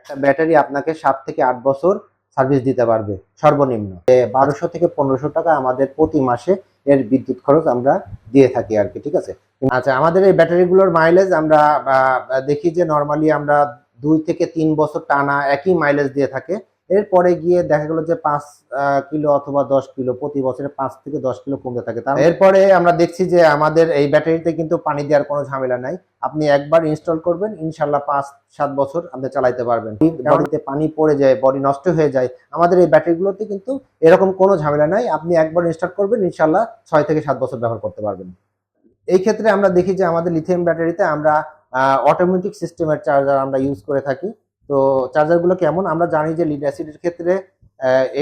একটা ব্যাটারি আপনাকে 7 থেকে 8 বছর সার্ভিস দিতে পারবে সর্বনিম্ন। 1200 থেকে 1500 টাকা আমাদের প্রতি মাসে এর বিদ্যুৎ খরচ আমরা দিয়ে থাকি আর কি, ঠিক আছে। আচ্ছা, আমাদের এই ব্যাটারিগুলোর মাইলেজ আমরা দেখি যে নর্মালি আমরা 2 থেকে 3 বছর টানা একই মাইলেজ দিয়ে থাকে। এরপরে গিয়ে দেখা গেল যে 5 কিলো অথবা 10 কিলো প্রতি বছরে 5 থেকে 10 কিলো কমতে থাকে। এরপরে আমরা দেখছি যে আমাদের এই ব্যাটারিতে কিন্তু পানি দেওয়ার কোনো ঝামেলা নাই। আপনি একবার ইনস্টল করবেন, ইনশাল্লাহ 5-7 বছর আপনি চালাইতে পারবেন। বডিতে পানি পড়ে যায়, বডি নষ্ট হয়ে যায়, আমাদের এই ব্যাটারিগুলোতে কিন্তু এরকম কোনো ঝামেলা নাই। আপনি একবার ইনস্টল করবেন, ইনশাল্লাহ 6 থেকে 7 বছর ব্যবহার করতে পারবেন। এই ক্ষেত্রে আমরা দেখি যে আমাদের লিথিয়াম ব্যাটারিতে আমরা অটোমেটিক সিস্টেমের চার্জার আমরা ইউজ করে থাকি। তো চার্জারগুলো কেমন, আমরা জানি যে লিড অ্যাসিডের ক্ষেত্রে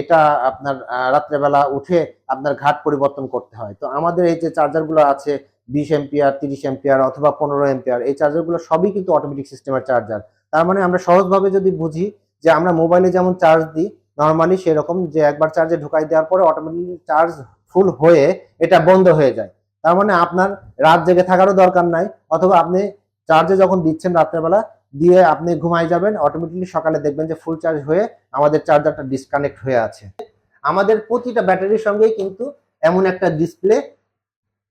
এটা আপনার রাত্রেবেলা উঠে আপনার ঘাট পরিবর্তন করতে হয়। তো আমাদের এই যে চার্জারগুলো আছে 20 এম্পিয়ার, 30 এম্পিয়ার অথবা 15 এম্পিয়ার, এই চার্জারগুলো সবই কিন্তু অটোমেটিক সিস্টেমের চার্জার। তার মানে আমরা সহজভাবে যদি বুঝি যে আমরা মোবাইলে যেমন চার্জ দিই নর্মালি, সেরকম যে একবার চার্জে ঢুকাই দেওয়ার পরে অটোমেটিক চার্জ ফুল হয়ে এটা বন্ধ হয়ে যায়। তার মানে আপনার রাত জেগে থাকারও দরকার নাই, অথবা আপনি চার্জে যখন দিচ্ছেন রাত্রেবেলা দিয়ে আপনি ঘুমাই যাবেন, অটোমেটিকলি সকালে দেখবেন যে ফুল চার্জ হয়ে আমাদের চার্জারটা ডিসকানেক্ট হয়ে আছে। আমাদের প্রতিটা ব্যাটারির সঙ্গেই কিন্তু এমন একটা ডিসপ্লে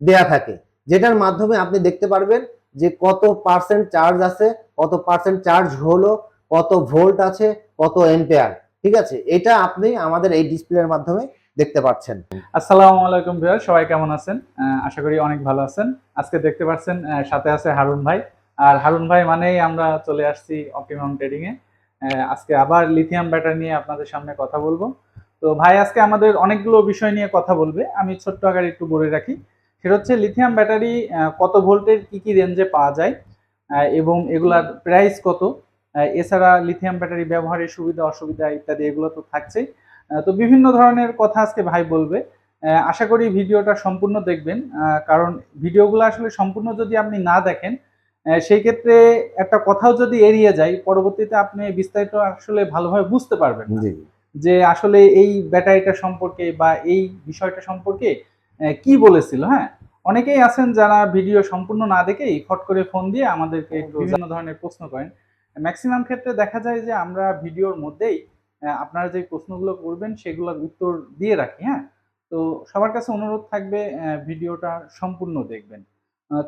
দেয়া থাকে, যেটার মাধ্যমে আপনি দেখতে পারবেন যে কত পার্সেন্ট চার্জ আছে, কত পার্সেন্ট চার্জ হলো, কত ভোল্ট আছে, কত এম্পিয়ার, ঠিক আছে। এটা আপনি আমাদের এই ডিসপ্লের মাধ্যমে দেখতে পাচ্ছেন। আসসালামু আলাইকুম ভিউয়ার, সবাই কেমন আছেন? আশা করি অনেক ভালো আছেন। আজকে দেখতে পাচ্ছেন সাথে আছে হারুন ভাই। আর হারুন ভাই মানেই আমরা চলে আসছি অপটিমাম ট্রেডিং এ। আজকে আবার লিথিয়াম ব্যাটারি নিয়ে আপনাদের সামনে কথা বলবো। তো ভাই আজকে আমাদের অনেকগুলো বিষয় নিয়ে কথা বলবে। আমি ছোট্ট আকারে একটু বলে রাখি। সেটা হচ্ছে লিথিয়াম ব্যাটারি কত ভোল্টের কি কি রেঞ্জে পাওয়া যায় এবং এগুলার প্রাইস কত, এছাড়া লিথিয়াম ব্যাটারি ব্যবহারের সুবিধা অসুবিধা ইত্যাদি এগুলো তো থাকছেই। তো বিভিন্ন ধরনের কথা আজকে ভাই বলবে। আশা করি ভিডিওটা সম্পূর্ণ দেখবেন, কারণ ভিডিওগুলো আসলে সম্পূর্ণ যদি আপনি না দেখেন সেই ক্ষেত্রে একটা কথাও যদি এড়িয়ে যায়, পরবর্তীতে আপনি বিস্তারিত আসলে ভালোভাবে বুঝতে পারবেন না যে আসলে এই ব্যাটারিটা সম্পর্কে বা এই বিষয়টা সম্পর্কে কি বলেছিল। হ্যাঁ, অনেকেই আছেন যারা ভিডিও সম্পূর্ণ না দেখেই ফট করে ফোন দিয়ে আমাদেরকে বিভিন্ন ধরনের প্রশ্ন করেন। ম্যাক্সিমাম ক্ষেত্রে দেখা যায় যে আমরা ভিডিওর মধ্যেই আপনারা যে প্রশ্নগুলো করবেন সেগুলোর উত্তর দিয়ে রাখি। হ্যাঁ, তো সবার কাছে অনুরোধ থাকবে ভিডিওটা সম্পূর্ণ দেখবেন।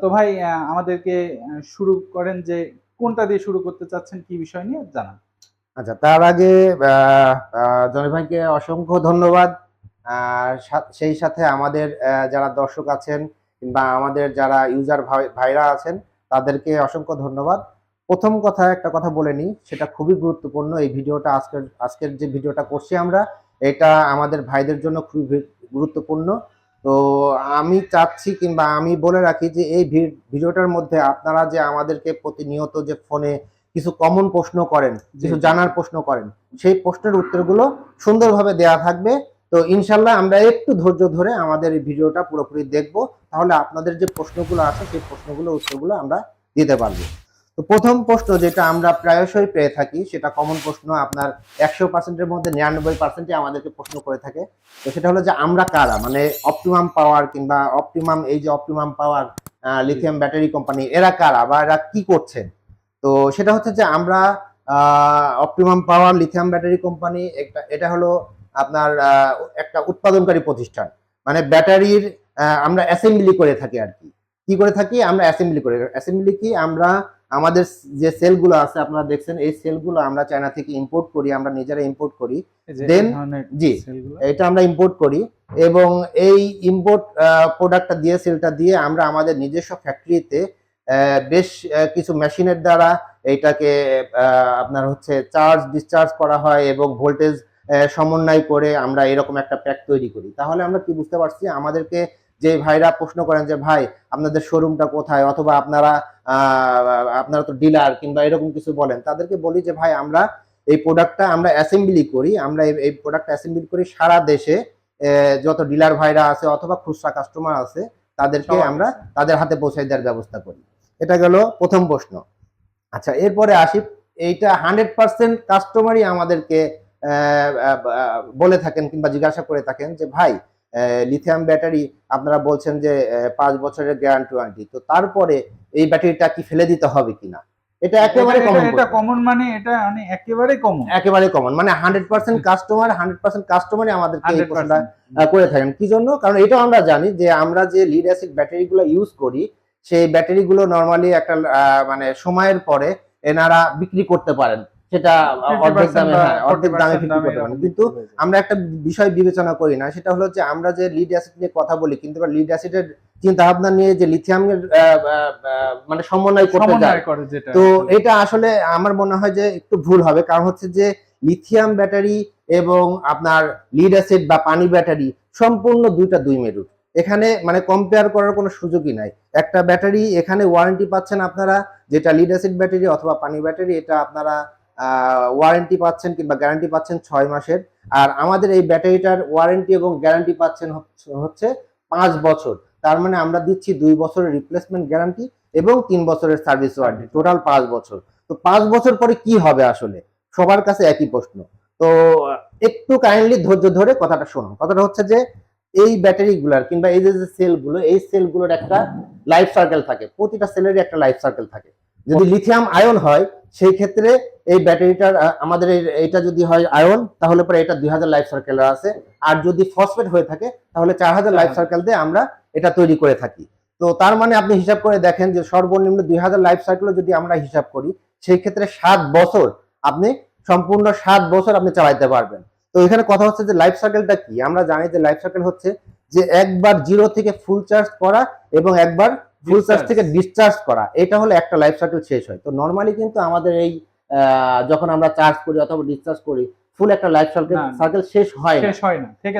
তো ভাই আমাদেরকে শুরু করেন যে কোনটা দিয়ে শুরু করতে চাচ্ছেন, কি বিষয় নিয়ে জানান। আচ্ছা, তার আগে জনি ভাইকে অসংখ্য ধন্যবাদ। সেই সাথে আমাদের যারা দর্শক আছেন কিংবা আমাদের যারা ইউজার ভাইরা আছেন তাদেরকে অসংখ্য ধন্যবাদ। প্রথম কথা একটা কথা বলে নিই, সেটা খুবই গুরুত্বপূর্ণ। এই ভিডিওটা আজকের যে ভিডিওটা করছি আমরা, এটা আমাদের ভাইদের জন্য খুবই গুরুত্বপূর্ণ। তো আমি চাচ্ছি কিংবা আমি বলে রাখি যে এই ভিডিওটার মধ্যে আপনারা যে আমাদেরকে প্রতিনিয়ত যে ফোনে কিছু কমন প্রশ্ন করেন, কিছু জানার প্রশ্ন করেন, সেই প্রশ্নের উত্তরগুলো সুন্দরভাবে দেয়া থাকবে। তো ইনশাল্লাহ আমরা একটু ধৈর্য ধরে আমাদের এই ভিডিওটা পুরোপুরি দেখব, তাহলে আপনাদের যে প্রশ্নগুলো আছে সেই প্রশ্নগুলোর উত্তরগুলো আমরা দিতে পারবো। তো প্রথম প্রশ্ন যেটা আমরা প্রায়শই পেয়ে থাকি, সেটা কমন প্রশ্ন, আপনার 100%-এর মধ্যে 99%ই আমাদেরকে প্রশ্ন করে থাকে। তো সেটা হলো যে আমরা কারা, মানে অপটিমাম পাওয়ার কিংবা অপটিমাম পাওয়ার লিথিয়াম ব্যাটারি কোম্পানি, এরা কারা বা এরা কি করছে। তো সেটা হচ্ছে যে আমরা অপটিমাম পাওয়ার লিথিয়াম ব্যাটারি কোম্পানি, এটা হলো আপনার একটা উৎপাদনকারী প্রতিষ্ঠান। মানে ব্যাটারির আমরা অ্যাসেম্বলি করে থাকি আর কি করে থাকি, আমরা অ্যাসেম্বলি কি, আমরা আমাদের যে সেলগুলো আছে আপনারা দেখছেন, এই সেলগুলো আমরা চায়না থেকে ইম্পোর্ট করি, আমরা নিজেরা ইম্পোর্ট করি। দেন জি, এটা আমরা ইম্পোর্ট করি এবং এই ইম্পোর্ট প্রোডাক্টটা দিয়ে, সেলটা দিয়ে আমরা আমাদের নিজস্ব ফ্যাক্টরিতে বেশ কিছু মেশিনের দ্বারা এইটাকে আপনার হচ্ছে চার্জ ডিসচার্জ করা হয় এবং ভোল্টেজ সমন্বয় করে আমরা এরকম একটা প্যাক তৈরি করি। তাহলে আমরা কি বুঝতে পারছি, আমাদেরকে যে ভাইরা প্রশ্ন করেন যে ভাই আপনাদের শোরুমটা কোথায়, অথবা আপনারা তো ডিলার কিংবা এরকম কিছু বলেন, তাদেরকে বলি যে ভাই আমরা এই প্রোডাক্টটা আমরা অ্যাসেম্বলি করি, আমরা এই প্রোডাক্টটা অ্যাসেম্বলি করি সারা দেশে যত ডিলার ভাইরা আছে অথবা খুচরা কাস্টমার আছে তাদেরকে আমরা তাদের হাতে পৌঁছে দেওয়ার ব্যবস্থা করি। এটা গেল প্রথম প্রশ্ন। আচ্ছা, এরপরে আসি, এইটা 100% কাস্টমারই আমাদেরকে বলে থাকেন কিংবা জিজ্ঞাসা করে থাকেন যে ভাই লিথিয়াম ব্যাটারি আপনারা বলছেন যে 5 বছরের গ্যারান্টি ওয়ারেন্টি, তো তারপরে এই ব্যাটারিটা কি ফেলে দিতে হবে কিনা। এটা একেবারে কমন, এটা কমন মানে এটা মানে একেবারে কমন, একেবারে কমন, মানে 100% কাস্টমারই আমাদেরকে এই প্রশ্নটা করে থাকেন। কি জন্য? কারণ এটাও আমরা জানি যে আমরা যে লিড অ্যাসিড ব্যাটারিগুলো ইউজ করি, সেই ব্যাটারিগুলো নরমালি একটা মানে সময়ের পরে এনারা বিক্রি করতে পারেন, সেটা অর্ধেক দামে, অর্ধেক দামে বিক্রি করতে পারেন। কিন্তু আমরা একটা বিষয় বিবেচনা করি না, সেটা হলো যে আমরা যে লিড অ্যাসিড নিয়ে কথা বলি, কিন্তু লিড অ্যাসিডের চিন্তা ভাবনা নিয়ে যে লিথিয়ামের মানে সমন্বয় করতে যায়, তো এটা আসলে আমার মনে হয় যে একটু ভুল হবে। কারণ হচ্ছে যে লিথিয়াম ব্যাটারি এবং আপনার লিড অ্যাসিড বা পানি ব্যাটারি সম্পূর্ণ দুই মেরুর, এখানে মানে কম্পেয়ার করার কোনো সুযোগই নাই। একটা ব্যাটারি এখানে ওয়ারেন্টি পাচ্ছেন আপনারা, যেটা লিড অ্যাসিড ব্যাটারি অথবা পানি ব্যাটারি, এটা আপনারা ওয়ারেন্টি পাচ্ছেন কিংবা গ্যারান্টি পাচ্ছেন 6 মাসের। আর আমাদের এই ব্যাটারিটার ওয়ারেন্টি এবং গ্যারান্টি পাচ্ছেন হচ্ছে 5 বছর। তার মানে আমরা দিচ্ছি 2 বছরের রিপ্লেসমেন্ট গ্যারান্টি এবং 3 বছরের সার্ভিস ওয়ারেন্টি, টোটাল 5 বছর। তো 5 বছর পরে কি হবে আসলে সবার কাছে একই প্রশ্ন। তো একটু কাইন্ডলি ধৈর্য ধরে কথাটা শুনুন। কথাটা হচ্ছে যে এই ব্যাটারি গুলার কিংবা এই যে সেলগুলো, এই সেলগুলোর একটা লাইফ সার্কেল থাকে, প্রতিটা সেলেরই একটা লাইফ সার্কেল থাকে। যদি লিথিয়াম আয়ন হয় সেই ক্ষেত্রে এই ব্যাটারিটার আমাদের এটা যদি হয় আয়ন, তাহলে পরে এটা 2000 লাইফ সার্কেল আছে। আর যদি ফসফেট হয়ে থাকে তাহলে 4000 লাইফ সার্কেল দিয়ে আমরা এটা তৈরি করে থাকি। তো তার মানে আপনি হিসাব করে দেখেন যে সর্বনিম্ন 2000 লাইফ সার্কেল যদি আমরা হিসাব করি, সেই ক্ষেত্রে 7 বছর আপনি সম্পূর্ণ 7 বছর আপনি চালাইতে পারবেন। তো এখানে কথা হচ্ছে যে লাইফ সার্কেলটা কি। আমরা জানি যে লাইফ সার্কেল হচ্ছে যে একবার জিরো থেকে ফুল চার্জ করা এবং একবার ফুল চার্জ থেকে ডিসচার্জ করা, এটা হলো একটা লাইফ সার্কেল শেষ হয়। তো নরমালি কিন্তু আমাদের এই যখন আমরা চার্জ করি অথবা ডিসচার্জ করি, ফুল একটা লাইফ সার্কেল শেষ হয় না,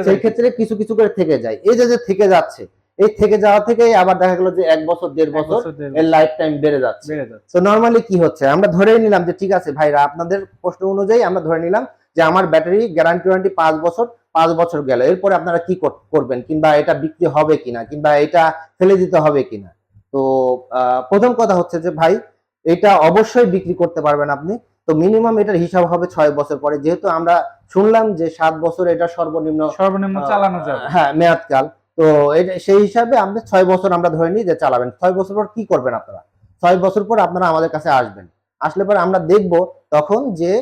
সেই ক্ষেত্রে কিছু কিছু করে থেকে যায়। এই যে থেকে যাচ্ছে, এই থেকে যাওয়া থেকে আবার দেখা গেল যে 1 বছর 1.5 বছর এর লাইফ টাইম বেড়ে যাচ্ছে। তো নরমালি কি হচ্ছে, আমরা ধরে নিলাম যে ঠিক আছে ভাইরা, আপনাদের প্রশ্ন অনুযায়ী আমরা ধরে নিলাম যে আমার ব্যাটারি গ্যারান্টি ওয়ারেন্টি 5 বছর, 5 বছর গেল, এরপরে আপনারা কি করবেন, কিংবা এটা বিক্রি হবে কিনা, কিংবা এটা ফেলে দিতে হবে কিনা। তো প্রথম কথা হচ্ছে যে ভাই, এটা অবশ্যই বিক্রি করতে পারবেন আপনি। তো মিনিমাম এটার হিসাব হবে 6 বছর পরে, যেহেতু আমরা শুনলাম যে 7 বছর এটা সর্বনিম্ন চালানো যাবে, হ্যাঁ মেয়াদকাল। তো সেই হিসাবে আপনি 6 বছর আমরা ধরে নিই যে চালাবেন। 6 বছর পর কি করবেন আপনারা? 6 বছর পর আপনারা আমাদের কাছে আসবেন, আসলে পরে আমরা দেখব তখন যে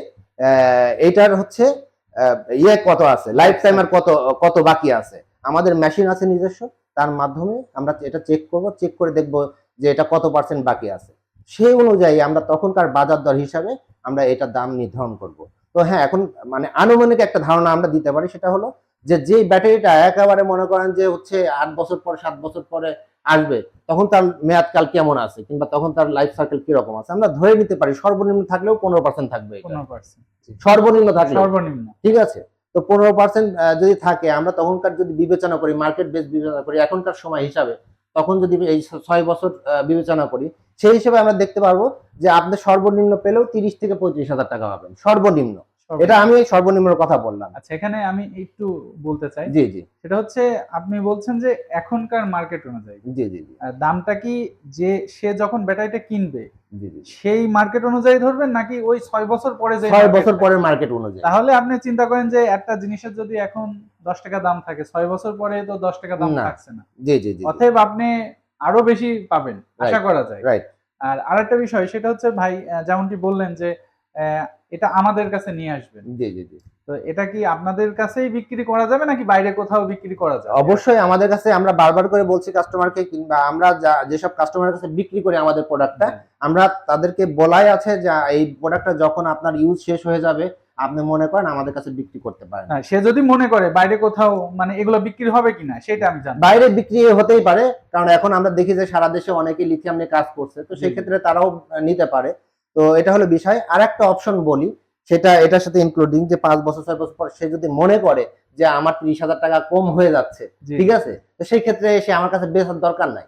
এটার হচ্ছে কত আছে, লাইফ টাইম আর কত বাকি আছে। আমাদের মেশিন আছে নিজস্ব, তার মাধ্যমে আমরা এটা চেক করব, চেক করে দেখব যে এটা কত পার্সেন্ট বাকি আছে। সেই অনুযায়ী আমরা তখনকার বাজার দর হিসাবে আমরা এটার দাম নির্ধারণ করব। তো হ্যাঁ, এখন মানে আনুমানিক একটা ধারণা আমরা দিতে পারি, সেটা হলো যে ব্যাটারিটা একেবারে মনে করেন যে হচ্ছে 8 বছর পর 7 বছর পরে আসবে, তখন তার মেয়াদকাল কেমন আছে কিংবা তখন তার লাইফ সার্কেল কিরকম আছে আমরা ধরে নিতে পারি সর্বনিম্ন থাকলেও 15% থাকবে, 15% সর্বনিম্ন থাকলে, সর্বনিম্ন, ঠিক আছে। তো 15% যদি থাকে, আমরা তখনকার যদি বিবেচনা করি, মার্কেট বেস বিবেচনা করি এখনকার সময় হিসাবে, তখন যদি এই 6 বছর বিবেচনা করি, সেই হিসেবে আমরা দেখতে পারবো যে আপনি সর্বনিম্ন পেলেও 30 থেকে 35,000 টাকা পাবেন সর্বনিম্ন। এটা আমি সর্বনিম্নের কথা বললাম। আচ্ছা, এখানে আমি একটু বলতে চাই। জি জি, সেটা হচ্ছে আপনি বলছেন যে এখনকার মার্কেট অনুযায়ী, জি জি, দামটা কি যে সে যখন ব্যাটারিটা কিনবে সেই মার্কেট অনুযায়ী ধরবেন, নাকি ওই 6 বছর পরে, যে 6 বছর পরের মার্কেট অনুযায়ী? তাহলে আপনি চিন্তা করেন যে একটা জিনিসের যদি এখন 10 টাকা দাম থাকে, 6 বছর পরে তো 10 টাকা দাম থাকছে না। জি জি জি, অতএব আপনি আরো বেশি পাবেন আশা করা যায়। রাইট। আর আরেকটা বিষয়, সেটা হচ্ছে ভাই যেমনটি বললেন যে এটা আমাদের কাছে নিয়ে আসবেন। জি জি জি। তো এটা কি আপনাদের কাছেই বিক্রি করা যাবে নাকি বাইরে কোথাও বিক্রি করা যাবে? অবশ্যই আমাদের কাছে, আমরা বারবার করে বলছি কাস্টমারকে, কিংবা আমরা যেসব কাস্টমারের কাছে বিক্রি করি আমাদের প্রোডাক্টটা, আমরা তাদেরকে বলাই আছে যে এই প্রোডাক্টটা যখন আপনার ইউজ শেষ হয়ে যাবে, আপনি মনে করেন আমাদের কাছে বিক্রি করতে পারেন। হ্যাঁ, সে যদি মনে করে বাইরে কোথাও মানে এগুলো বিক্রি হবে কিনা সেটা আমি জানি। বাইরে বিক্রি হতেই পারে, কারণ এখন আমরা দেখি যে সারা দেশে অনেকেই লিথিয়াম নিয়ে কাজ করছে, তো সেই ক্ষেত্রে তারাও নিতে পারে। তো এটা হলো বিষয়। আর একটা অপশন বলি, সেটা এটার সাথে ইনক্লুডিং, যে 5 বছর 6 বছর পর সে যদি মনে করে যে আমার 30,000 টাকা কম হয়ে যাচ্ছে, ঠিক আছে, তো সেই ক্ষেত্রে সে আমার কাছে বেচার দরকার নাই,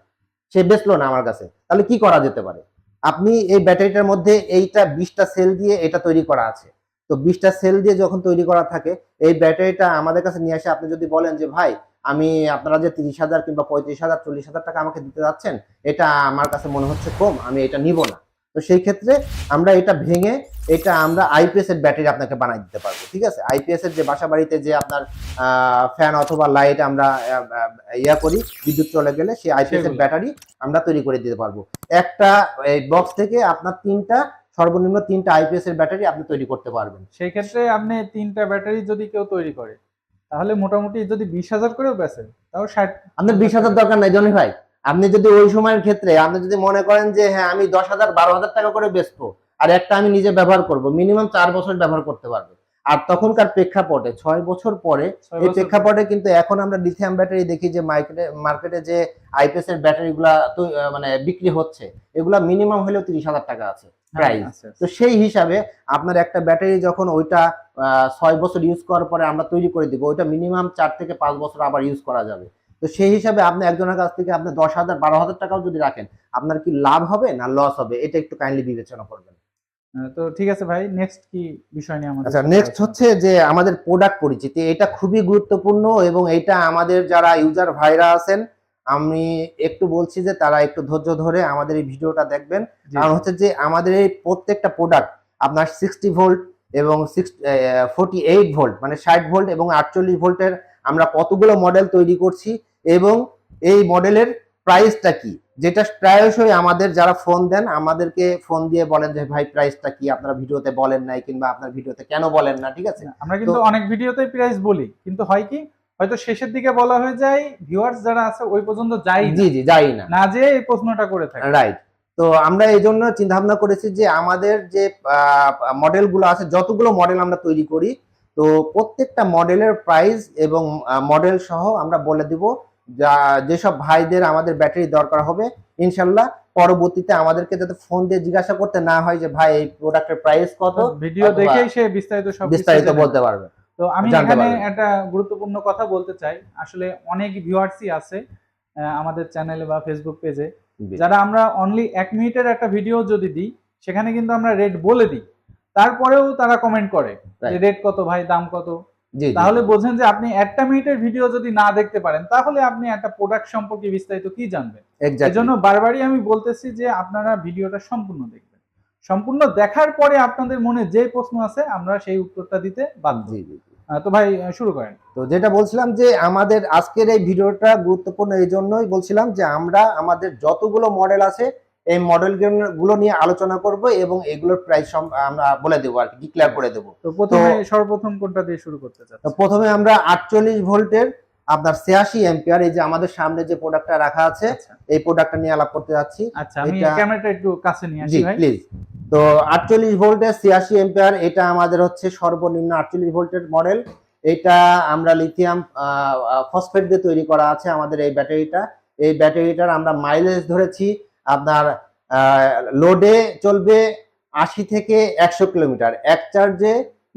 সে বেচলো না আমার কাছে, তাহলে কি করা যেতে পারে? আপনি এই ব্যাটারিটার মধ্যে এইটা 20টা সেল দিয়ে এটা তৈরি করা আছে। তো 20টা সেল দিয়ে যখন তৈরি করা থাকে, এই ব্যাটারিটা আমাদের কাছে নিয়ে আসে, আপনি যদি বলেন যে ভাই, আমি আপনারা যে 30,000 কিংবা 35,000 40,000 টাকা আমাকে দিতে যাচ্ছেন, এটা আমার কাছে মনে হচ্ছে কম, আমি এটা নিব না। তো সেই ক্ষেত্রে আমরা এটা ভেঙে এটা আমরা আইপিএস এর ব্যাটারি আপনাকে বানাই দিতে পারবো, ঠিক আছে। আইপিএস এর যে বাসা বাড়িতে যে আপনার ফ্যান অথবা লাইট আমরা করি, বিদ্যুৎ চলে গেলে সেই আইপিএস এর ব্যাটারি আমরা তৈরি করে দিতে পারবো। একটা এই বক্স থেকে আপনার 3টা সর্বনিম্ন 3টা আইপিএস এর ব্যাটারি আপনি তৈরি করতে পারবেন। সেই ক্ষেত্রে আপনি 3টা ব্যাটারি যদি কেউ তৈরি করে, তাহলে মোটামুটি যদি 20,000 করেও বেচেন, তাও 60। আপনার 20,000 দরকার নাই জনি ভাই। আপনি যদি ওই সময়ের ক্ষেত্রে আপনি যদি মনে করেন যে হ্যাঁ আমি 10,000 12,000 টাকা করে বেচবো, আর একটা আমি নিজে ব্যবহার করব, মিনিমাম 4 বছর ব্যবহার করতে পারবে। আর তখনকার প্রেক্ষাপটে 6 বছর পরে, 6 এই বছর প্রেক্ষাপটে কিন্তু এখন আমরা লিথিয়াম ব্যাটারি দেখি যে মার্কেটে যে আইপিএস এর ব্যাটারি গুলা মানে বিক্রি হচ্ছে, এগুলা মিনিমাম হলেও 30,000 টাকা আছে প্রাইস। আচ্ছা, তো সেই হিসাবে আপনার একটা ব্যাটারি যখন ওইটা 6 বছর ইউজ করার পরে আমরা তৈরি করে দিব, ওইটা মিনিমাম 4 থেকে 5 বছর আবার ইউজ করা যাবে। তো সেই হিসাবে আপনি একজনের কাছ থেকে আপনি 10,000 12,000 টাকাও যদি রাখেন, আপনার কি লাভ হবে না লস হবে, এটা একটু কাইন্ডলি বিবেচনা করবেন। তো ঠিক আছে ভাই, নেক্সট কি বিষয় নিয়ে আমাদের আচ্ছা, সাথে নেক্সট আলোচনা? হচ্ছে যে আমাদের প্রোডাক্ট পরিচিতি, এটা খুবই গুরুত্বপূর্ণ এবং এটা আমাদের যারা ইউজার ভাইরা আছেন, আমি একটু বলছি যে তারা একটু ধৈর্য ধরে আমাদের এই ভিডিওটা দেখবেন। জি, কারণ হচ্ছে যে আমাদের এই প্রত্যেকটা প্রোডাক্ট আপনার 60 ভোল্ট এবং 48 ভোল্ট মানে 60 ভোল্ট এবং 48 ভোল্টের আমরা কতগুলো মডেল তৈরি করছি এবং এই মডেলের প্রাইসটা কি, যেটা প্রায়শই আমাদের যারা ফোন দেন আমাদেরকে ফোন দিয়ে বলেন যে ভাই প্রাইসটা কি আপনারা ভিডিওতে বলেন নাই, কিংবা আপনার ভিডিওতে কেন বলেন না, ঠিক আছে? আমরা কিন্তু তো অনেক ভিডিওতেই প্রাইস বলি, কিন্তু হয় কি, হয়তো শেষের দিকে বলা হয়ে যায়, ভিউয়ার্স যারা আছে ওই পর্যন্ত যাই জি জি যাই না, না যে এই প্রশ্নটা করে থাকে। রাইট। তো আমরা এই জন্য চিন্তা ভাবনা করেছি যে আমাদের যে মডেলগুলো আছে, যতগুলো মডেল আমরা তৈরি করি, তো প্রত্যেকটা মডেলের প্রাইস এবং মডেল সহ আমরা বলে দিব। যেসব ভাইদের আমাদের ব্যাটারি দরকার হবে, ইনশাল্লাহ পরবর্তীতে আমাদেরকে যাতে ফোন দিয়ে জিজ্ঞাসা করতে না হয় যে ভাই এই প্রোডাক্টের প্রাইস কত, ভিডিও অথবা দেখেই সে বিস্তারিত সব বিস্তারিত বলতে পারবে, তো আমি জানতে এখানে পারবে। একটা গুরুত্বপূর্ণ কথা বলতে চাই। আসলে অনেক ভিউয়ার্সই আছে আমাদের চ্যানেলে বা ফেসবুক পেজে, জি যারা আমরা অনলি 1 মিনিটের একটা ভিডিও যদি দিই, সেখানে কিন্তু আমরা রেট বলে দিই, তারপরেও তারা কমেন্ট করে যে Right. রেট কত ভাই, দাম কত। জি জি, তাহলে বোঝেন যে আপনি 1টা মিনিটের ভিডিও যদি না দেখতে পারেন, তাহলে আপনি একটা প্রোডাক্ট সম্পর্কে বিস্তারিত কি জানবেন? এক্স্যাক্টলি। এজন্য বারবারই আমি বলতেছি যে আপনারা ভিডিওটা সম্পূর্ণ দেখবেন। সম্পূর্ণ দেখার পরে আপনাদের মনে যে প্রশ্ন আছে আমরা সেই উত্তরটা দিতে বাধ্য। জি জি জি। তো ভাই শুরু করেন। তো যেটা বলছিলাম যে আমাদের আজকের এই ভিডিওটা গুরুত্বপূর্ণ এই জন্যই বলছিলাম যে আমরা আমাদের যতগুলো মডেল আছে এই মডেল গুলো নিয়ে আলোচনা করব এবং এগুলোর প্রাইস আমরা বলে দেবো আর কি, ডিক্লেয়ার করে দেবো। তো প্রথমে সর্বপ্রথম কোনটা দিয়ে শুরু করতে তো চাচ্ছেন? প্রথমে আমরা 48 ভোল্টের আপনার 86 এম্পিয়ার, এই যে আমাদের সামনে যে প্রোডাক্টটা রাখা আছে, আচ্ছা এই প্রোডাক্টটা নিয়ে আলাপ করতে যাচ্ছি। আচ্ছা, আমি এটা ক্যামেরাটা একটু কাছে নিয়ে জি আসি ভাই। প্লিজ। তো 48 ভোল্টের 86 এম্পিয়ার, এটা আমাদের হচ্ছে সর্বনিম্ন 48 ভোল্টের মডেল। এটা আমরা লিথিয়াম ফসফেট দিয়ে তৈরি করা আছে আমাদের এই ব্যাটারিটা। এই ব্যাটারিটার আমরা মাইলেজ ধরেছি আপনার লোডে চলবে 80 থেকে 100 কিলোমিটার, এক চার্জে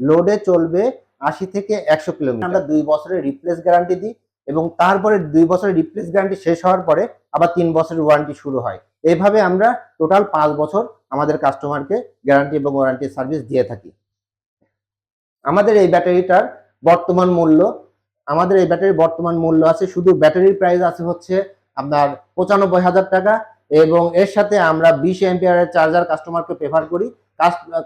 লোডে চলবে 80 থেকে 100 কিলোমিটার। আমরা 2 বছরের রিপ্লেস গ্যারান্টি দিই এবং তারপরে 2 বছরের রিপ্লেস গ্যারান্টি শেষ হওয়ার পরে আবার 3 বছরের ওয়ারেন্টি শুরু হয়। এইভাবে আমরা টোটাল 5 বছর আমাদের কাস্টমারকে গ্যারান্টি এবং ওয়ারেন্টি সার্ভিস দিয়ে থাকি। আমাদের এই ব্যাটারিটার বর্তমান মূল্য, আমাদের এই ব্যাটারির বর্তমান মূল্য আছে, শুধু ব্যাটারির প্রাইস আছে হচ্ছে আপনার 95,000 টাকা এবং এর সাথে আমরা 20 এম্পিয়ারের চার্জার কাস্টমারকে প্রেফার করি।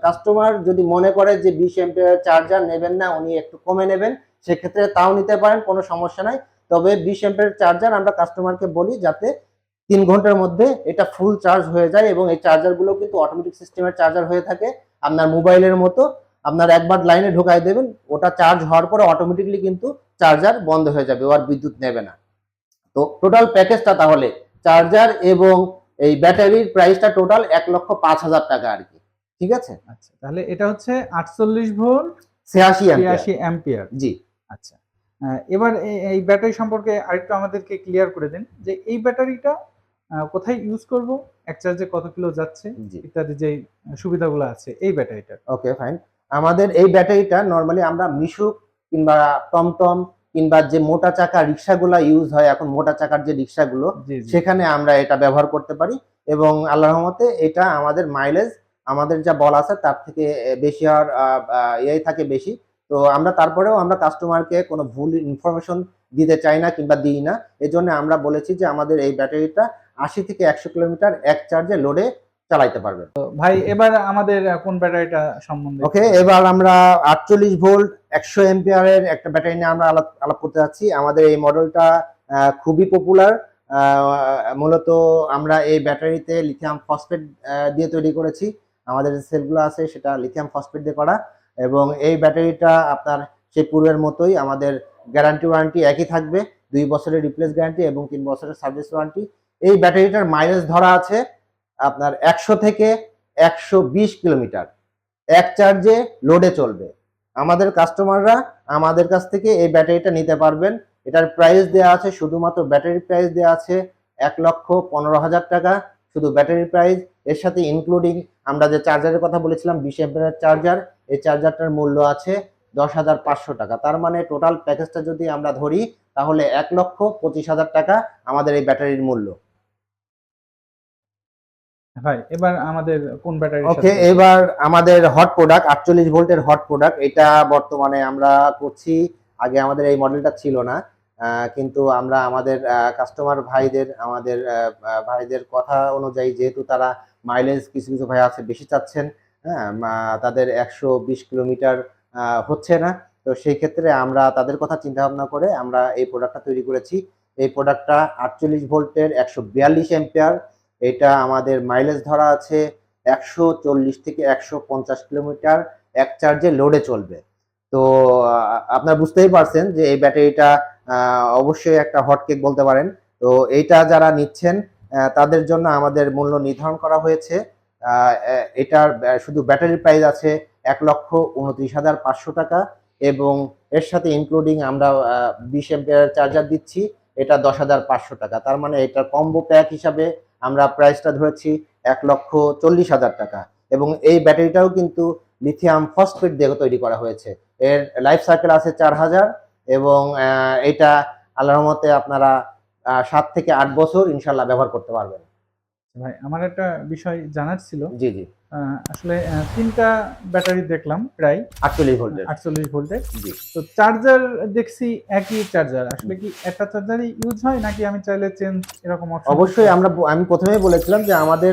কাস্টমার যদি মনে করে যে 20 এম্পিয়ারের চার্জার নেবেন না, উনি একটু কমে নেবেন, সেক্ষেত্রে তাও নিতে পারেন, কোনো সমস্যা নাই। তবে 20 এম্পিয়ারের চার্জার আমরা কাস্টমারকে বলি যাতে 3 ঘন্টার মধ্যে এটা ফুল চার্জ হয়ে যায় এবং এই চার্জারগুলো কিন্তু অটোমেটিক সিস্টেমের চার্জার হয়ে থাকে, আপনার মোবাইলের মতো। আপনার একবার লাইনে ঢোকাই দেবেন, ওটা চার্জ হওয়ার পরে অটোমেটিকলি কিন্তু চার্জার বন্ধ হয়ে যাবে, আর বিদ্যুৎ নেবে না। তো টোটাল প্যাকেজটা তাহলে চার্জার এবং এই ব্যাটারির প্রাইসটা টোটাল 1,05,000 টাকা আর কি, ঠিক আছে? আচ্ছা, তাহলে এটা হচ্ছে 48 ভোল্ট 86 এম্পিয়ার। 86 অ্যাম্পিয়ার। জি আচ্ছা, এবার এই ব্যাটারি সম্পর্কে আরেকটু আমাদেরকে ক্লিয়ার করে দিন যে এই ব্যাটারিটা কোথায় ইউজ করব, এক চার্জে কত কিলো যাচ্ছে, জি ইত্যাদি যে সুবিধাগুলো আছে এই ব্যাটারিটা। Okay fine. আমাদের এই ব্যাটারিটা নরমালি আমরা মিশুক কিংবা টমটম কিংবা যে মোটা চাকা রিক্সাগুলো ইউজ হয় এখন, মোটা চাকার যে রিক্সাগুলো, জি জি। সেখানে আমরা এটা ব্যবহার করতে পারি এবং আল্লাহর রহমতে এটা আমাদের মাইলেজ আমাদের যা বলা আছে তার থেকে বেশি হওয়ার ইয়ে থাকে বেশি। তো আমরা তারপরেও আমরা কাস্টমারকে কোনো ভুল ইনফরমেশন দিতে চাই না কিংবা দিই না, এজন্য আমরা বলেছি যে আমাদের এই ব্যাটারিটা 80 থেকে 100 কিলোমিটার এক চার্জে লোডে চালাইতে পারবে। তো ভাই এবার আমাদের কোন ব্যাটারিটা সম্বন্ধে? ওকে, এবার আমরা 48 ভোল্ট 100 এম্পিয়ারের একটা ব্যাটারি নিয়ে আমরা আলাপ করতে যাচ্ছি। আমাদের এই মডেলটা খুবই পপুলার। মূলত আমরা এই ব্যাটারিতে লিথিয়াম ফসফেট দিয়ে তৈরি করেছি। আমাদের যে সেলগুলো আছে সেটা লিথিয়াম ফসফেট দিয়ে করা, এবং এই ব্যাটারিটা আপনার সেই পূর্বের মতোই আমাদের গ্যারান্টি ওয়ারেন্টি একই থাকবে, 2 বছরের রিপ্লেস গ্যারান্টি এবং 3 বছরের সার্ভিস ওয়ারেন্টি। এই ব্যাটারিটার মাইলেজ ধরা আছে আপনার 100 থেকে 120 কিলোমিটার, এক চার্জে লোডে চলবে। আমাদের কাস্টমাররা আমাদের কাছ থেকে এই ব্যাটারিটা নিতে পারবেন। এটার প্রাইস দেওয়া আছে, শুধুমাত্র ব্যাটারি প্রাইস দেওয়া আছে 1,15,000 টাকা, শুধু ব্যাটারি প্রাইস। এর সাথে ইনক্লুডিং আমরা যে চার্জারের কথা বলেছিলাম 20 এম্পিয়ারের চার্জার, এই চার্জারটার মূল্য আছে 10,500 টাকা। তার মানে টোটাল প্যাকেজটা যদি আমরা ধরি তাহলে 1,25,000 টাকা আমাদের এই ব্যাটারির মূল্য। ভাই এবার আমাদের কোন ব্যাটারি? ওকে, এবার আমাদের হট প্রোডাক্ট 48 ভোল্টের হট প্রোডাক্ট, এটা বর্তমানে আমরা করছি। আগে আমাদের এই মডেলটা ছিল না, কিন্তু আমরা আমাদের কাস্টমার ভাইদের কথা অনুযায়ী, যেহেতু তারা মাইলেজ কিছু কিছু ভাই আছে বেশি চাচ্ছেন, হ্যাঁ, তাদের 120 কিলোমিটার হচ্ছে না, তো সেই ক্ষেত্রে আমরা তাদের কথা চিন্তা ভাবনা করে আমরা এই প্রোডাক্টটা তৈরি করেছি। এই প্রোডাক্টটা 48 ভোল্টের 142 এম্পিয়ার, এটা আমাদের মাইলেজ ধরা আছে 140 থেকে 150 কিলোমিটার, এক চার্জে লোডে চলবে। তো আপনারা বুঝতেই পারছেন যে এই ব্যাটারিটা অবশ্যই একটা হটকেক বলতে পারেন। তো এইটা যারা নিচ্ছেন তাদের জন্য আমাদের মূল্য নির্ধারণ করা হয়েছে। এটার শুধু ব্যাটারির প্রাইস আছে 1,29,500 টাকা, এবং এর সাথে ইনক্লুডিং আমরা 20 এম্পিয়ার চার্জার দিচ্ছি, এটা 10,500 টাকা। তার মানে এটা কম্বো প্যাক হিসাবে আমরা প্রাইসটা ধরেছি 1,40,000 টাকা। এবং এই ব্যাটারিটাও কিন্তু লিথিয়াম ফসফেট দিয়ে তৈরি করা হয়েছে। এর লাইফ সাইকেল আছে 4,000, এবং এটা আল্লাহর রহমতে আপনারা 7 থেকে 8 বছর ইনশাল্লাহ ব্যবহার করতে পারবেন। ভাই আমার একটা বিষয় জানার ছিল। জি জি, আসলে 3টা ব্যাটারি দেখলাম প্রায় 48 ভোল্টের। 48 ভোল্টের। জি, তো চার্জার দেখছি একই চার্জার, আসলে কি একটা চার্জারই ইউজ হয় নাকি আমি চাইলে চেঞ্জ এরকম অপশন? অবশ্যই আমি প্রথমেই বলেছিলাম যে আমাদের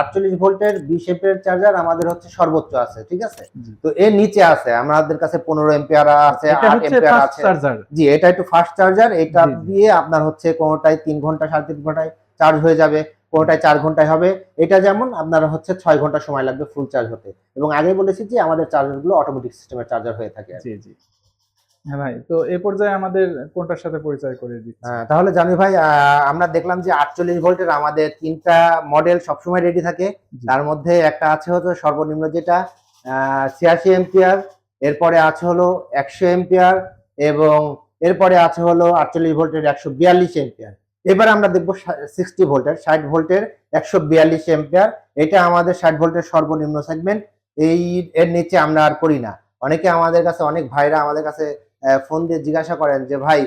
48 ভোল্টের 20 এম্পিয়ার চার্জার আমাদের হচ্ছে সর্বোচ্চ আছে, ঠিক আছে। তো এর নিচে আছে আমাদের কাছে 15 এম্পিয়ার আছে, এটা 8 হচ্ছে এম্পিয়ার ফাস্ট আছে। চার্জার। জি, এটা একটু ফাস্ট চার্জার। এটা জি, জি। দিয়ে আপনার হচ্ছে কোনোটায় 3 ঘন্টা 3.5 ঘন্টায় চার্জ হয়ে যাবে, কোনোটায় 4 ঘন্টায় হবে। এটা যেমন আপনার হচ্ছে 6 ঘন্টা সময় লাগবে ফুল চার্জ হতে। এবং আগে বলেছি যে আমাদের চার্জারগুলো অটোমেটিক সিস্টেমের চার্জার হয়ে থাকে। জি, জি। হ্যাঁ ভাই, তো এই পর্যায়ে আমাদের কোনটার সাথে পরিচয় করে দিচ্ছি? তাহলে জামি ভাই, আমরা দেখলাম যে 48 ভোল্টের আমাদের 3টা মডেল সবসময় রেডি থাকে। জি। তার মধ্যে একটা আছে হচ্ছে সর্বনিম্ন যেটা 86 এম্পিয়ার, এরপরে আছে হলো 100 এম্পিয়ার, এবং এরপরে আছে হলো 48 ভোল্টের 142 এম্পিয়ার। এবার আমরা দেখবো 60 ভোল্টের 60 ভোল্টের 142 এম্পিয়ার। এটা আমাদের 60 ভোল্টের সর্বনিম্ন সেগমেন্ট। এর নিচে আমরা আর করি না। অনেকে আমাদের কাছে, অনেক ভাইরা আমাদের কাছে ফোন দিয়ে জিজ্ঞাসা করেন যে ভাই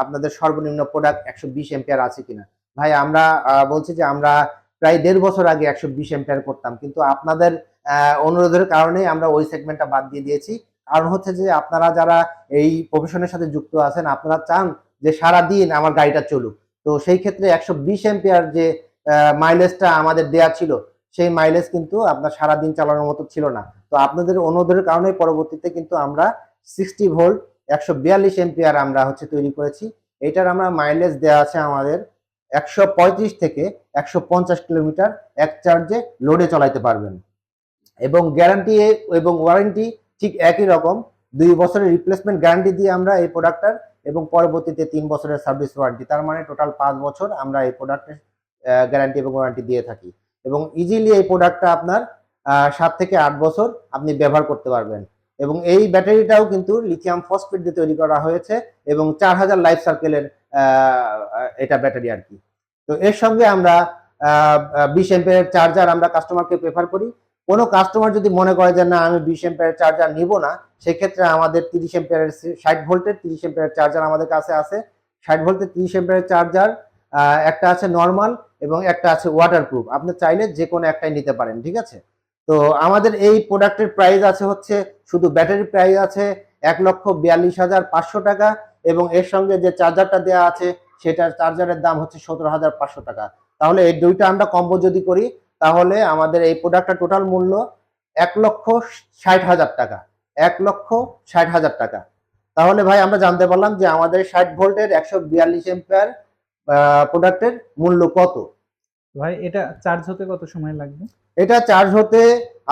আপনাদের সর্বনিম্ন প্রোডাক্ট 120 এম্পিয়ার আছে কিনা। ভাই আমরা বলছি যে আমরা প্রায় 1.5 বছর আগে 120 এম্পিয়ার করতাম, কিন্তু আপনাদের অনুরোধের কারণে আমরা ওই সেগমেন্টটা বাদ দিয়ে দিয়েছি। কারণ হচ্ছে যে আপনারা যারা এই প্রফেশনের সাথে যুক্ত আছেন, আপনারা চান যে সারা দিন আমার গাড়িটা চলুক। তো সেই ক্ষেত্রে 120 এম্পিয়ার যে মাইলেজটা আমাদের দেয়া ছিল, সেই মাইলেজ কিন্তু আপনার সারা দিন চালানোর মতো ছিল না। তো আপনাদের অনুরোধের কারণে পরবর্তীতে কিন্তু আমরা 60 ভোল্ট 142 এম্পিয়ার আমরা হচ্ছে তৈরি করেছি। এটার আমরা মাইলেজ দেওয়া আছে আমাদের 135 থেকে 150 কিলোমিটার, এক চার্জে লোডে চালাতে পারবেন। এবং গ্যারান্টি এবং ওয়ারেন্টি ঠিক একই রকম, 2 বছরের রিপ্লেসমেন্ট গ্যারান্টি দিয়ে আমরা এই প্রোডাক্টটার, এবং পরবর্তীতে 3 বছরের সার্ভিস ওয়ারেন্টি। তার মানে টোটাল 5 বছর আমরা এই প্রোডাক্টের গ্যারান্টি এবং ওয়ারেন্টি দিয়ে থাকি। এবং ইজিলি এই প্রোডাক্টটা আপনার 7 থেকে 8 বছর আপনি ব্যবহার করতে পারবেন। এবং এই ব্যাটারিটাও কিন্তু লিথিয়াম ফসফেট দিয়ে তৈরি করা হয়েছে, এবং 4000 লাইফ সার্কেলের এটা ব্যাটারি আর কি। তো এর সঙ্গে আমরা 20 এম্পিয়ারের চার্জার আমরা কাস্টমারকে প্রেফার করি। কোনো কাস্টমার যদি মনে করে যে না আমি 20 এম্পিয়ারের চার্জার নিব না, সেক্ষেত্রে আমাদের 30 এম্পিয়ারের 60 ভোল্টের 30 এম্পিয়ারের চার্জার আমাদের কাছে আছে। 60 ভোল্টের 30 এম্পিয়ারের চার্জার একটা আছে নর্মাল এবং একটা আছে ওয়াটারপ্রুফ। আপনি চাইলে যে কোনো একটাই নিতে পারেন, ঠিক আছে। তো আমাদের এই প্রোডাক্টের প্রাইস আছে হচ্ছে, শুধু ব্যাটারি প্রাইস আছে 1,42,500 টাকা, এবং এর সঙ্গে যে চার্জারটা দেওয়া আছে সেটার চার্জারের দাম হচ্ছে 17,500 টাকা। তাহলে এই দুইটা আমরা কম্বো যদি করি তাহলে আমাদের এই প্রোডাক্টটা টোটাল মূল্য 1,60,000 টাকা, 1,60,000 টাকা। তাহলে ভাই আমরা জানতে পারলাম যে আমাদের 60 ভোল্টের 142 এম্পিয়ার প্রোডাক্টের মূল্য কত। ভাই এটা চার্জ হতে কত সময় লাগবে? এটা চার্জ হতে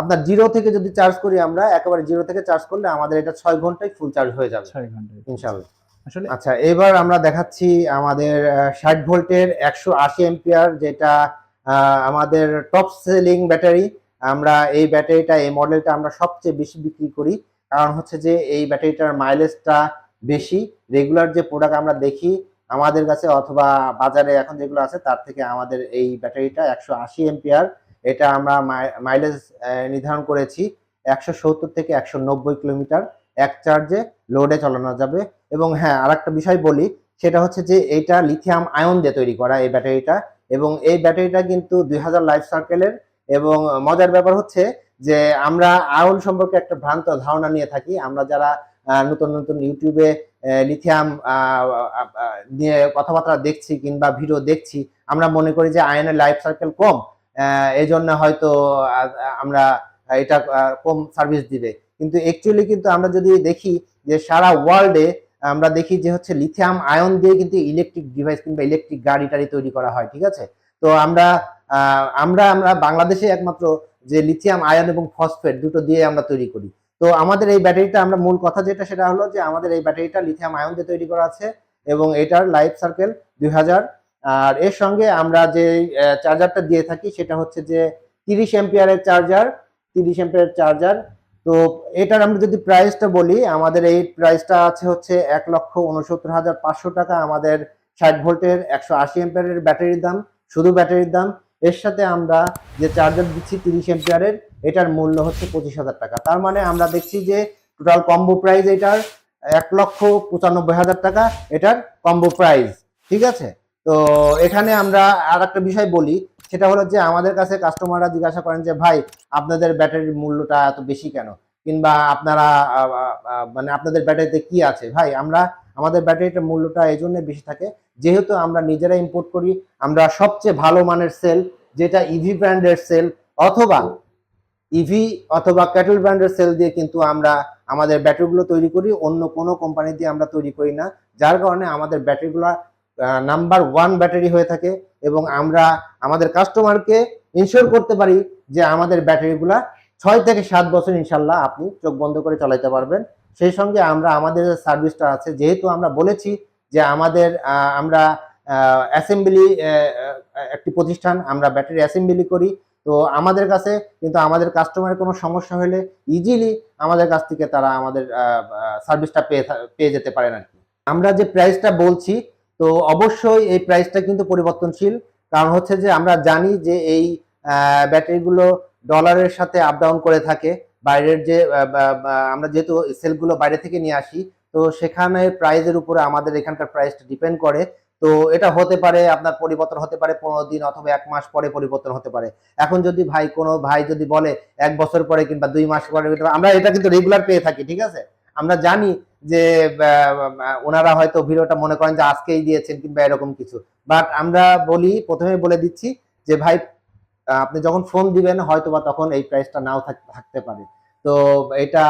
আপনার জিরো থেকে যদি চার্জ করি, আমরা একেবারে জিরো থেকে চার্জ করলে আমাদের এটা 6 ঘন্টায় ফুল চার্জ হয়ে যাবে 6 ঘন্টায় ইনশাআল্লাহ। আসলে আচ্ছা, এবার আমরা দেখাচ্ছি আমাদের 60 ভোল্টের 180 এম্পিয়ার, যেটা আমাদের টপ সেলিং ব্যাটারি। আমরা এই ব্যাটারিটা, এই মডেলটা আমরা সবচেয়ে বেশি বিক্রি করি, কারণ হচ্ছে যে এই ব্যাটারিটার মাইলেজটা বেশি। রেগুলার যে প্রোডাক্ট আমরা দেখি আমাদের কাছে অথবা বাজারে এখন যেগুলো আছে, তার থেকে আমাদের এই ব্যাটারিটা 180 এম্পিয়ার, এটা আমরা মাইলেজ নির্ধারণ করেছি 170 থেকে 190 কিলোমিটার এক চার্জে লোডে চালানো যাবে। এবং হ্যাঁ, আরেকটা বিষয় বলি, সেটা হচ্ছে যে এইটা লিথিয়াম আয়ন দিয়ে তৈরি করা এই ব্যাটারিটা, এবং এই ব্যাটারিটা কিন্তু 2000 লাইফ সার্কেলের। এবং মজার ব্যাপার হচ্ছে যে আমরা আয়ন সম্পর্কে একটা ভ্রান্ত ধারণা নিয়ে থাকি। আমরা যারা নতুন নতুন ইউটিউবে লিথিয়াম নিয়ে কথাবার্তা দেখছি কিংবা ভিডিও দেখছি, আমরা মনে করি যে আয়নের লাইফ সার্কেল কম, এই জন্য হয়তো আমরা এটা কম সার্ভিস দিবে। কিন্তু অ্যাকচুয়ালি কিন্তু আমরা যদি দেখি যে সারা ওয়ার্ল্ডে আমরা দেখি যে হচ্ছে লিথিয়াম আয়ন দিয়ে কিন্তু ইলেকট্রিক ডিভাইস কিংবা ইলেকট্রিক গাড়ি টাড়ি তৈরি করা হয়, ঠিক আছে। তো আমরা আমরা আমরা বাংলাদেশে একমাত্র যে লিথিয়াম আয়ন এবং ফসফেট দুটো দিয়ে আমরা তৈরি করি। তো আমাদের এই ব্যাটারিটা, আমরা মূল কথা যেটা সেটা হলো যে আমাদের এই ব্যাটারিটা লিথিয়াম আয়ন দিয়ে তৈরি করা আছে এবং এটার লাইফ সার্কেল 2000। আর এর সঙ্গে আমরা যে চার্জারটা দিয়ে থাকি সেটা হচ্ছে যে 30 এম্পিয়ারের চার্জার, 30 এম্পিয়ারের চার্জার। তো এটার আমরা যদি প্রাইসটা বলি, আমাদের এই প্রাইসটা আছে হচ্ছে 1,69,500 টাকা আমাদের 60 ভোল্টের 180 এম্পিয়ারের ব্যাটারির দাম, শুধু ব্যাটারির দাম। এর সাথে আমরা যে চার্জার দিচ্ছি 30 এম্পিয়ারের, এটার মূল্য হচ্ছে 25,000 টাকা। তার মানে আমরা দেখছি যে টোটাল কম্বো প্রাইস এটার 1,95,000 টাকা, এটার কম্বো প্রাইস, ঠিক আছে। তো এখানে আমরা আর একটা বিষয় বলি, সেটা হলো যে আমাদের কাছে কাস্টমাররা জিজ্ঞাসা করেন যে ভাই আপনাদের ব্যাটারির মূল্যটা এত বেশি কেন, কিংবা আপনারা মানে আপনাদের ব্যাটারিতে কি আছে। ভাই, আমাদের ব্যাটারিটার মূল্যটা এই জন্য বেশি থাকে যেহেতু আমরা নিজেরা ইম্পোর্ট করি। আমরা সবচেয়ে ভালো মানের সেল, যেটা ইভি ব্র্যান্ডের সেল অথবা ইভি অথবা ক্যাটল ব্র্যান্ডের সেল দিয়ে কিন্তু আমরা আমাদের ব্যাটারিগুলো তৈরি করি, অন্য কোনো কোম্পানি দিয়ে আমরা তৈরি করি না। যার কারণে আমাদের ব্যাটারিগুলো নাম্বার 1 ব্যাটারি হয়ে থাকে এবং আমরা আমাদের কাস্টমারকে ইনশিওর করতে পারি যে আমাদের ব্যাটারিগুলা 6 থেকে 7 বছর ইনশাল্লাহ আপনি চোখ বন্ধ করে চালাতে পারবেন। সেই সঙ্গে আমরা আমাদের সার্ভিসটা আছে, যেহেতু আমরা বলেছি যে আমরা অ্যাসেম্বলি একটি প্রতিষ্ঠান, আমরা ব্যাটারি অ্যাসেম্বলি করি। তো আমাদের কাছে কিন্তু আমাদের কাস্টমারের কোনো সমস্যা হলে ইজিলি আমাদের কাছ থেকে তারা আমাদের সার্ভিসটা পেয়ে যেতে পারেন আর কি। আমরা যে প্রাইসটা বলছি, তো অবশ্যই এই প্রাইসটা কিন্তু পরিবর্তনশীল, কারণ হচ্ছে যে আমরা জানি যে এই ব্যাটারিগুলো ডলারের সাথে আপ ডাউন করে থাকে। বাইরের যে আমরা যেহেতু সেলগুলো বাইরে থেকে নিয়ে আসি, তো সেখানে প্রাইসের উপরে আমাদের এখানকার প্রাইসটা ডিপেন্ড করে। তো এটা হতে পারে আপনার পরিবর্তন হতে পারে 15 দিন অথবা 1 মাস পরে পরিবর্তন হতে পারে। এখন যদি কোনো ভাই যদি বলে 1 বছর পরে কিংবা 2 মাস পরে, আমরা এটা কিন্তু রেগুলার পেয়ে থাকি, ঠিক আছে। আমরা জানি যে ওনারা হয়তো ভিডিওটা মনে করেন যে আজকেই দিয়েছেন কিংবা এরকম কিছু, বাট আমরা প্রথমে বলে দিচ্ছি যে ভাই আপনি যখন ফোন দিবেন হয়তোবা তখন এই প্রাইসটা নাও থাকতে পারে। তো এটা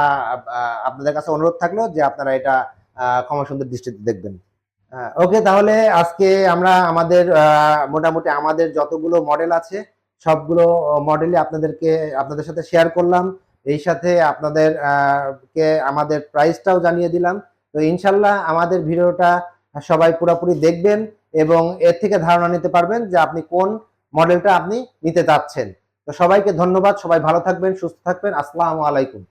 আপনাদের কাছে অনুরোধ থাকলো যে আপনারা এটা ক্ষমা সুন্দর দৃষ্টিতে দেখবেন। ওকে, তাহলে আজকে আমরা মোটামুটি আমাদের যতগুলো মডেল আছে সবগুলো মডেলই আপনাদের সাথে শেয়ার করলাম। এই সাথে আপনাদের কে আমাদের প্রাইসটাও জানিয়ে দিলাম। তো ইনশাল্লাহ আমাদের ভিডিওটা সবাই পুরোপুরি দেখবেন এবং এর থেকে ধারণা নিতে পারবেন যে আপনি কোন মডেলটা আপনি নিতে চাচ্ছেন। তো সবাইকে ধন্যবাদ, সবাই ভালো থাকবেন, সুস্থ থাকবেন। আসসালামু আলাইকুম।